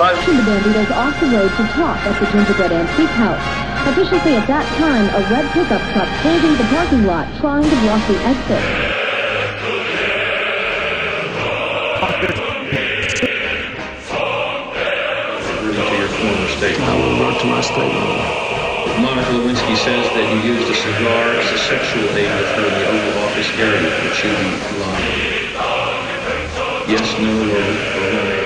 The Bandito's off the road to talk at the Gingerbread Antique House. Officials say at that time, a red pickup truck pulled into the parking lot trying to block the exit. To your former statement. I will revert to my statement. Monica Lewinsky says that you used a cigar as a sexual aid with her in the Oval Office area for chewing line. Yes, no, or why?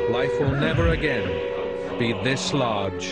Life will never again be this large.